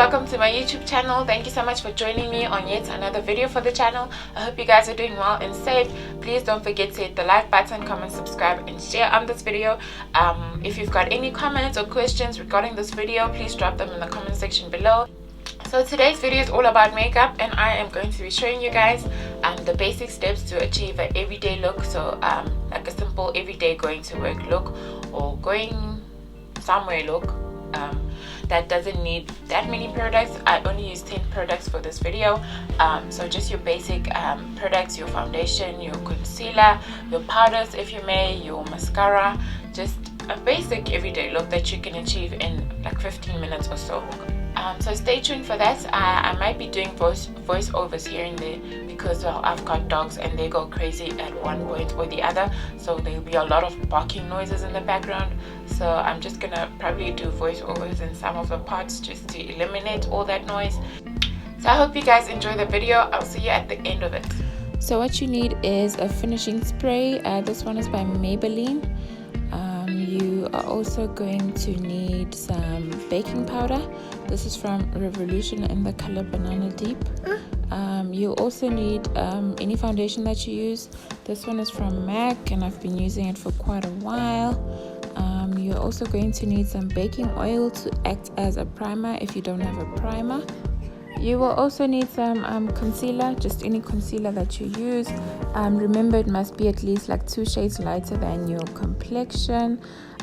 welcome to my YouTube channel. Thank you so much for joining me on yet another video for the channel. I hope you guys are doing well and safe. Please don't forget to hit the like button, comment, subscribe and share on this video. If you've got any comments or questions regarding this video, please drop them in the comment section below. So today's video is all about makeup, and I am going to be showing you guys the basic steps to achieve an everyday look. So like a simple everyday going to work look or going somewhere look that doesn't need that many products. I only use 10 products for this video. So just your basic products, your foundation, your concealer, your powders if you may, your mascara, just a basic everyday look that you can achieve in like 15 minutes or so. So stay tuned for that. I might be doing voiceovers here and there because I've got dogs and they go crazy at one point or the other, so there'll be a lot of barking noises in the background. So I'm just gonna probably do voiceovers in some of the parts just to eliminate all that noise. So I hope you guys enjoy the video. I'll see you at the end of it. So what you need is a finishing spray. This one is by Maybelline. You are also going to need some baking powder. This is from Revolution in the color Banana Deep. You also need any foundation that you use. This one is from MAC and I've been using it for quite a while. You're also going to need some baking oil to act as a primer if you don't have a primer. You will also need some concealer, just any concealer that you use. Remember, it must be at least like 2 shades lighter than your complexion.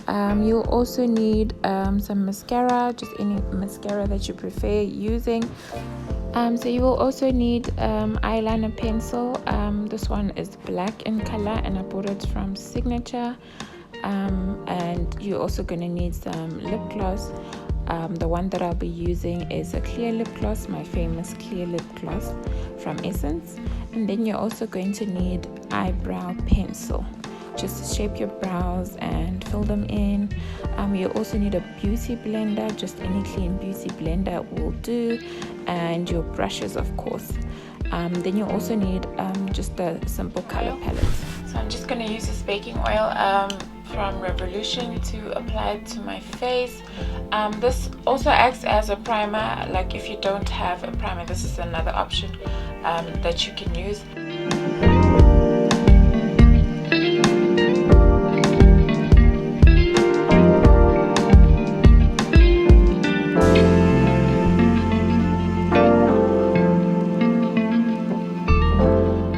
You'll also need some mascara, just any mascara that you prefer using. So you will also need eyeliner pencil. This one is black in color and I bought it from Signature. And you're also going to need some lip gloss. The one that I'll be using is a clear lip gloss, my famous clear lip gloss from Essence. And then you're also going to need eyebrow pencil, just to shape your brows and fill them in. You also need a beauty blender, just any clean beauty blender will do, and your brushes of course. Then you also need just a simple color palette. So I'm just going to use this baking oil from Revolution to apply it to my face. This also acts as a primer. Like if you don't have a primer, this is another option that you can use.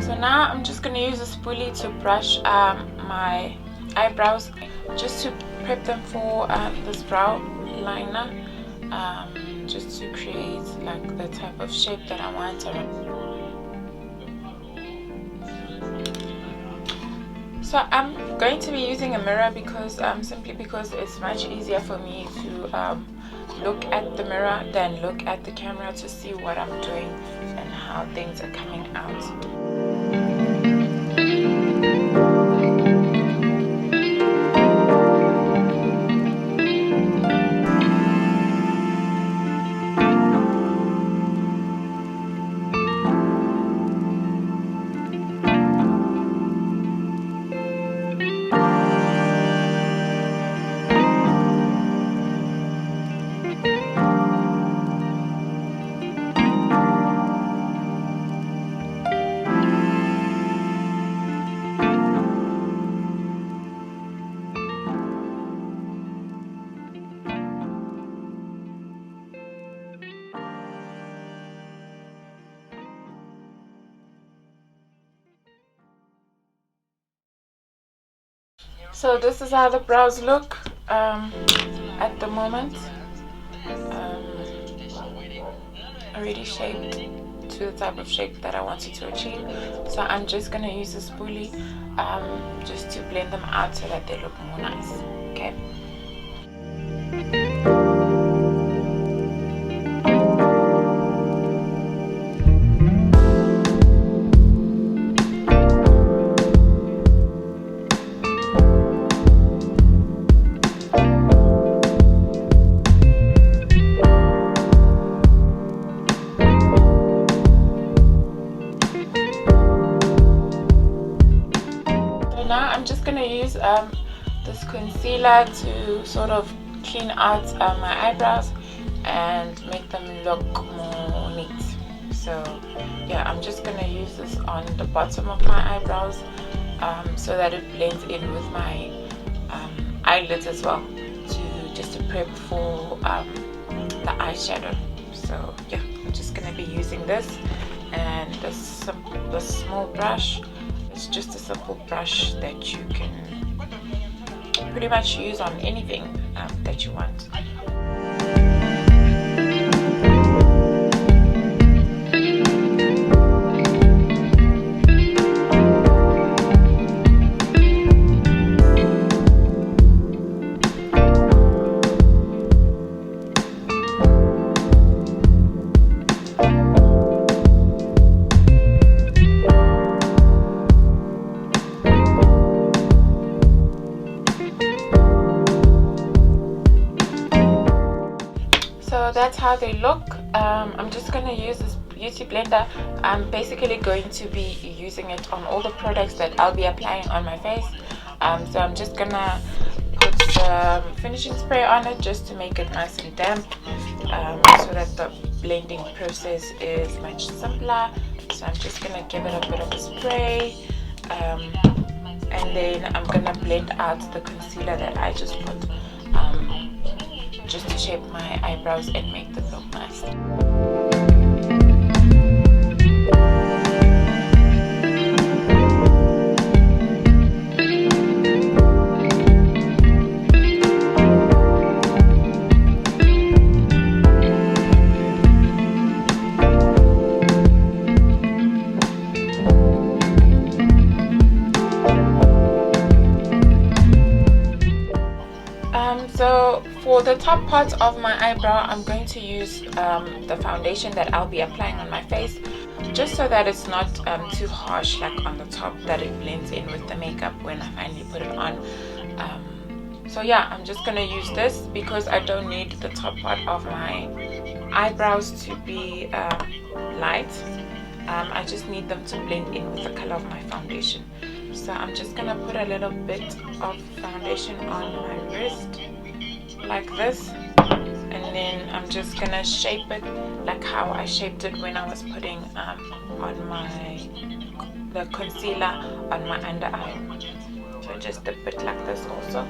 So now I'm just going to use a spoolie to brush my eyebrows, just to prep them for this brow liner, just to create like the type of shape that I want. So I'm going to be using a mirror because simply because it's much easier for me to look at the mirror than look at the camera to see what I'm doing and how things are coming out. So this is how the brows look at the moment. Already shaped to the type of shape that I wanted to achieve. So I'm just going to use a spoolie just to blend them out so that they look more nice. Okay. Now I'm just going to use this concealer to sort of clean out my eyebrows and make them look more neat. So yeah, I'm just gonna use this on the bottom of my eyebrows so that it blends in with my eyelids as well, just to prep for the eyeshadow. So yeah, I'm just gonna be using this and the small brush. It's just a simple brush that you can pretty much use on anything that you want. So that's how they look. I'm just going to use this beauty blender. I'm basically going to be using it on all the products that I'll be applying on my face. So I'm just going to put the finishing spray on it just to make it nice and damp, so that the blending process is much simpler. So I'm just going to give it a bit of a spray, and then I'm going to blend out the concealer that I just put, just to shape my eyebrows and make them look nice. So for the top part of my eyebrow, I'm going to use the foundation that I'll be applying on my face, just so that it's not too harsh like on the top, that it blends in with the makeup when I finally put it on. So yeah, I'm just gonna use this because I don't need the top part of my eyebrows to be light. I just need them to blend in with the color of my foundation. So I'm just gonna put a little bit of foundation on my wrist like this, and then I'm just gonna shape it like how I shaped it when I was putting on the concealer on my under eye. So just a bit like this also.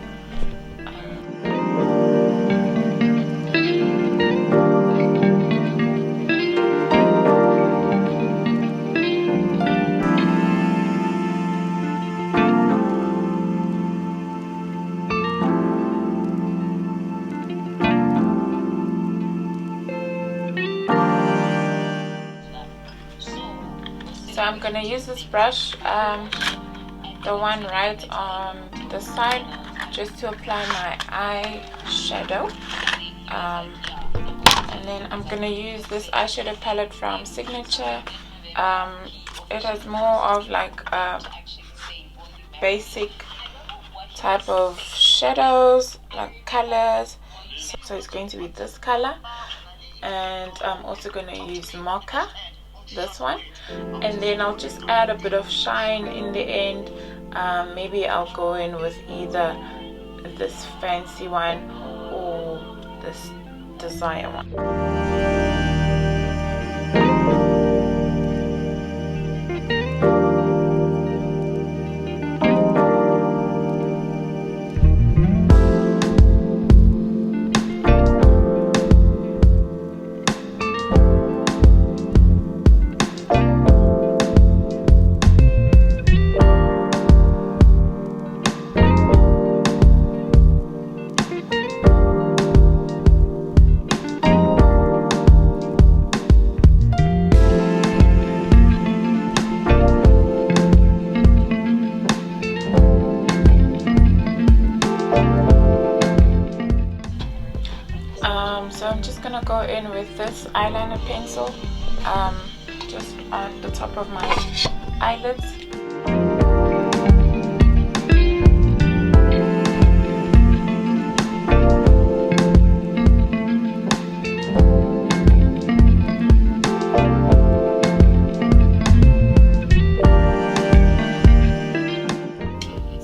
So I'm gonna use this brush, the one right on the side, just to apply my eyeshadow. And then I'm gonna use this eyeshadow palette from Signature. It has more of like a basic type of shadows, like colors. So it's going to be this color, and I'm also gonna use Mocha, this one, and then I'll just add a bit of shine in the end. Maybe I'll go in with either this fancy one or this Desire one. So I'm just gonna go in with this eyeliner pencil, just on the top of my eyelids.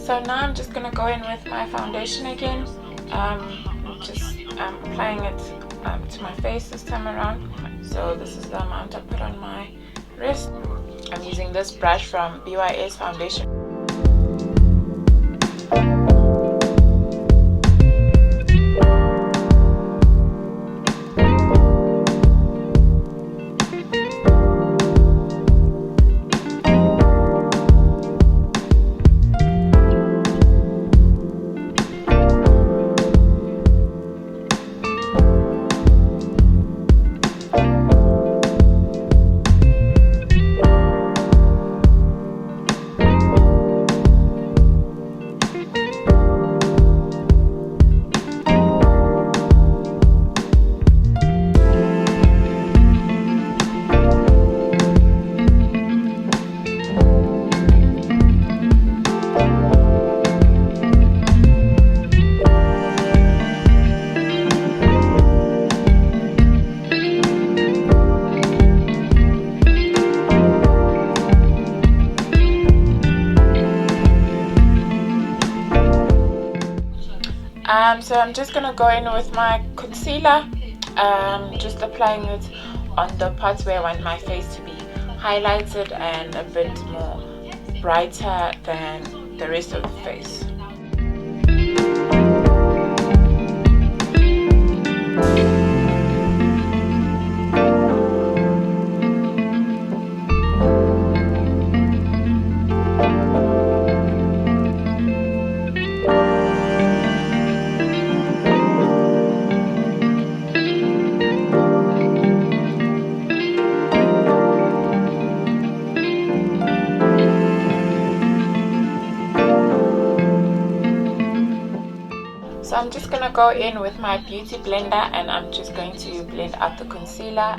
So now I'm just gonna go in with my foundation again, just applying it to my face this time around. So this is the amount I put on my wrist. I'm using this brush from BYS Foundation. So I'm just gonna go in with my concealer, just applying it on the parts where I want my face to be highlighted and a bit more brighter than the rest of the face. So I'm just gonna go in with my beauty blender and I'm just going to blend out the concealer.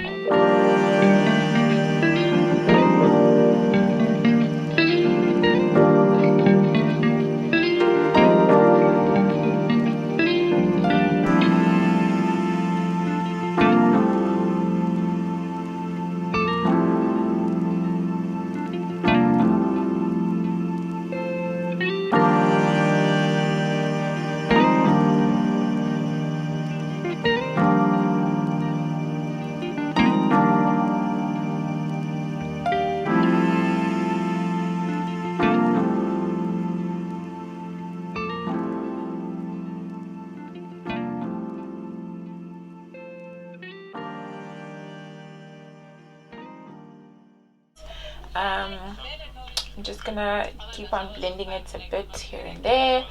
I'm just gonna keep on blending it a bit here and there,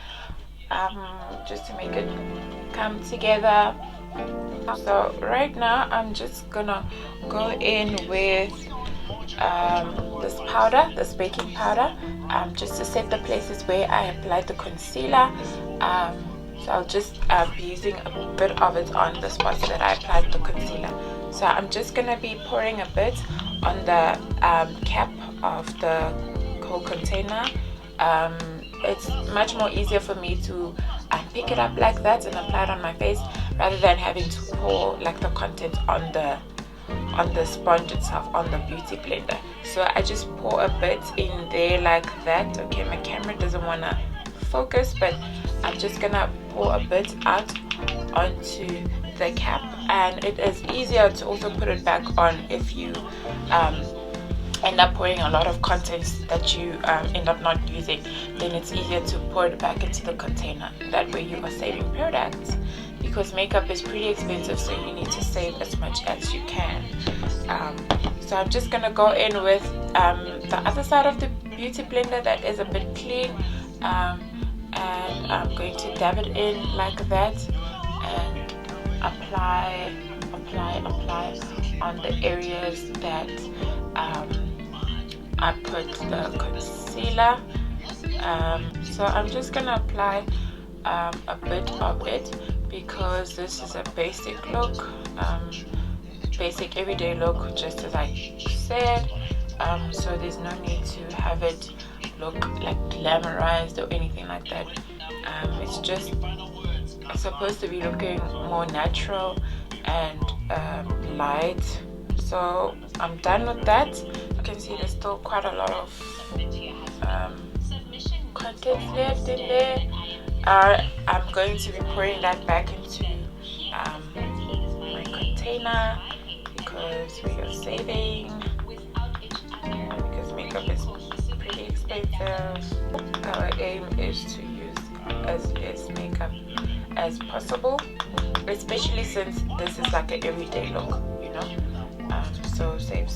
just to make it come together. So right now I'm just gonna go in with this powder, this baking powder, just to set the places where I applied the concealer. So I'll just be using a bit of it on the spots that I applied the concealer. So I'm just gonna be pouring a bit on the cap of the whole container. It's much more easier for me to pick it up like that and apply it on my face rather than having to pour like the content on the sponge itself, on the beauty blender. So I just pour a bit in there like that. Okay, my camera doesn't want to focus, but I'm just gonna pour a bit out onto the cap, and it is easier to also put it back on if you end up pouring a lot of contents that you end up not using. Then it's easier to pour it back into the container. That way you are saving products, because makeup is pretty expensive, so you need to save as much as you can. So I'm just gonna go in with the other side of the beauty blender that is a bit clean, and I'm going to dab it in like that and apply on the areas that I put the concealer. So I'm just gonna apply a bit of it, because this is a basic look, basic everyday look, just as I said. So there's no need to have it look like glamorized or anything like that. It's just supposed to be looking more natural and light. So I'm done with that. You can see there's still quite a lot of content left in there. I'm going to be pouring that back into my container because we are saving and because makeup is pretty expensive. Our aim is to use as less makeup as possible, especially since this is like an everyday look, you know. So save.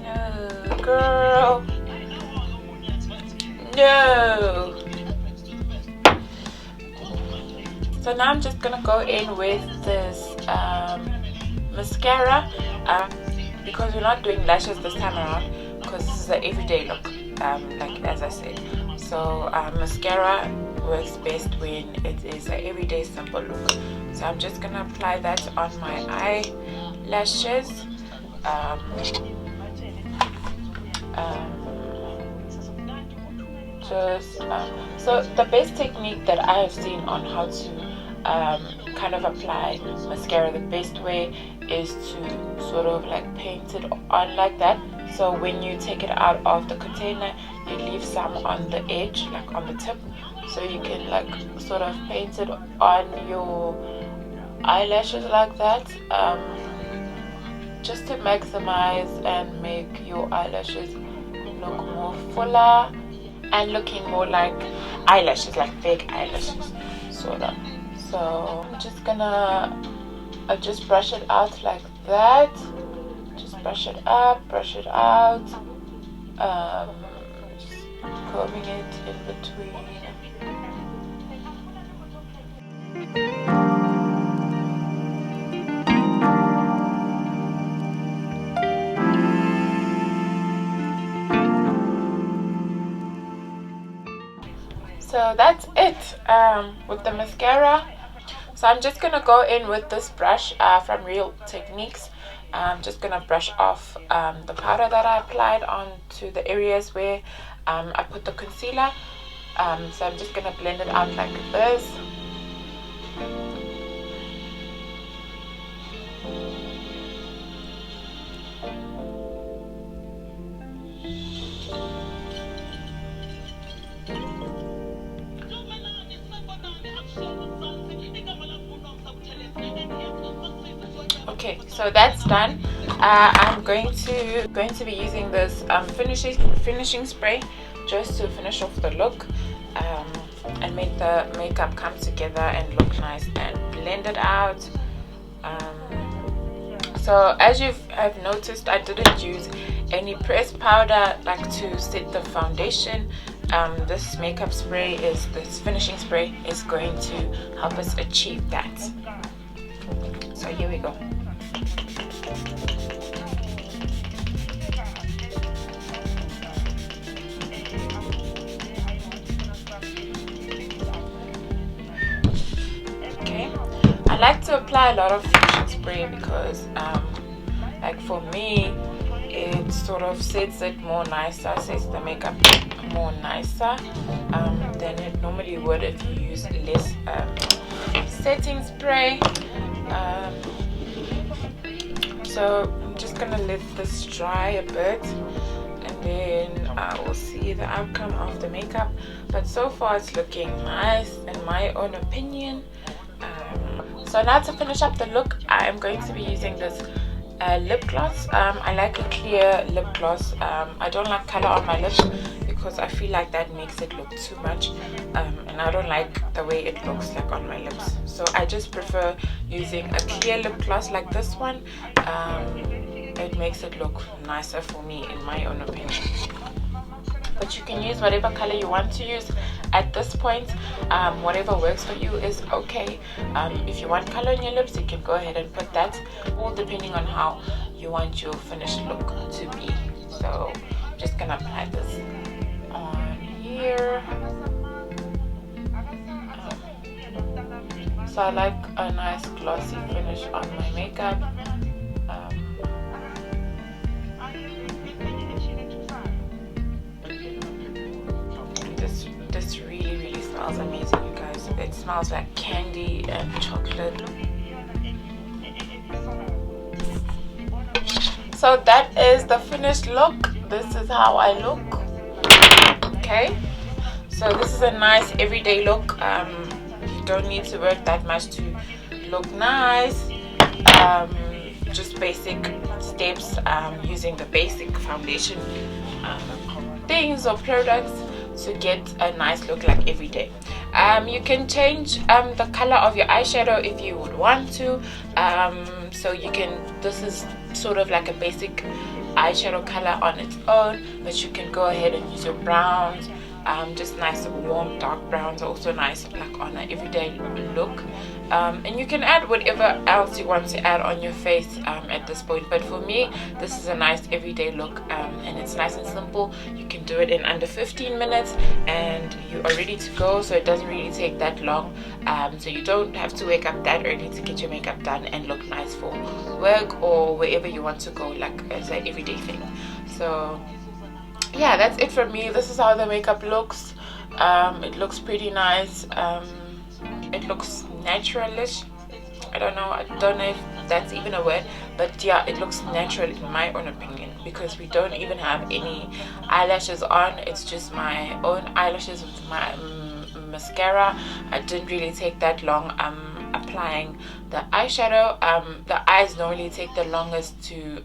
No, girl. No. So now I'm just gonna go in with this mascara, because we're not doing lashes this time around because this is an everyday look, like as I said. So mascara works best when it is an everyday simple look. So I'm just gonna apply that on my eyelashes. So the best technique that I have seen on how to kind of apply mascara, the best way is to sort of like paint it on like that. So when you take it out of the container, you leave some on the edge, like on the tip, so you can like sort of paint it on your eyelashes like that, just to maximize and make your eyelashes look more fuller and looking more like eyelashes, like fake eyelashes sort of. So I'm just gonna just brush it out like that. Just brush it up, brush it out, just combing it in between. So that's it with the mascara. So I'm just gonna go in with this brush from Real Techniques. I'm just gonna brush off the powder that I applied onto the areas where I put the concealer. So I'm just gonna blend it out like this. Okay, so that's done. I'm going to be using this finishing spray just to finish off the look and make the makeup come together and look nice and blend it out. So as I've noticed, I didn't use any pressed powder like to set the foundation. This finishing spray is going to help us achieve that. So here we go. Okay, I like to apply a lot of finishing spray because like for me it sort of sets it more nicer, sets the makeup more nicer than it normally would if you use less setting spray. So I'm just gonna let this dry a bit and then I will see the outcome of the makeup. But so far it's looking nice in my own opinion. So now to finish up the look, I am going to be using this lip gloss. I like a clear lip gloss. I don't like color on my lips because I feel like that makes it look too much, and I don't like the way it looks like on my lips. So I just prefer using a clear lip gloss like this one. It makes it look nicer for me in my own opinion. But you can use whatever color you want to use at this point. Whatever works for you is okay. If you want color in your lips, you can go ahead and put that, all depending on how you want your finished look to be. So I'm just gonna apply this on here. So I like a nice glossy finish on my makeup. This really smells amazing, you guys. It smells like candy and chocolate. So that is the finished look. This is how I look. Okay, so this is a nice everyday look. You don't need to work that much to look nice. Just basic steps, using the basic foundation things or products to get a nice look like every day. You can change the color of your eyeshadow if you would want to. So you can, this is sort of like a basic eyeshadow color on its own, but you can go ahead and use your browns. Just nice warm dark browns are also nice like on an everyday look. And you can add whatever else you want to add on your face at this point, but for me this is a nice everyday look, and it's nice and simple. You can do it in under 15 minutes and you are ready to go, so it doesn't really take that long. So you don't have to wake up that early to get your makeup done and look nice for work or wherever you want to go, like as an everyday thing. So yeah, that's it for me. This is how the makeup looks. It looks pretty nice. It looks naturalish. I don't know if that's even a word, but yeah, it looks natural in my own opinion, because we don't even have any eyelashes on. It's just my own eyelashes with my mascara. I didn't really take that long applying the eyeshadow. The eyes normally take the longest to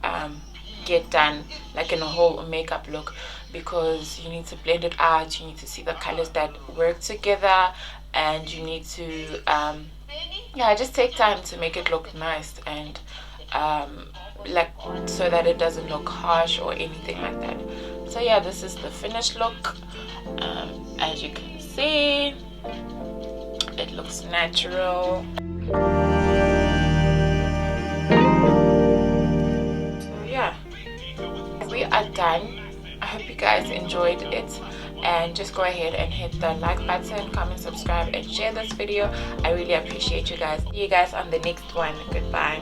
get done, like in a whole makeup look, because you need to blend it out, you need to see the colors that work together, and you need to yeah, just take time to make it look nice, and like so that it doesn't look harsh or anything like that. So yeah, this is the finished look. As you can see, it looks natural. So yeah, we are done. I hope you guys enjoyed it, and just go ahead and hit the like button, comment, subscribe, and share this video. I really appreciate you guys. See you guys on the next one. Goodbye.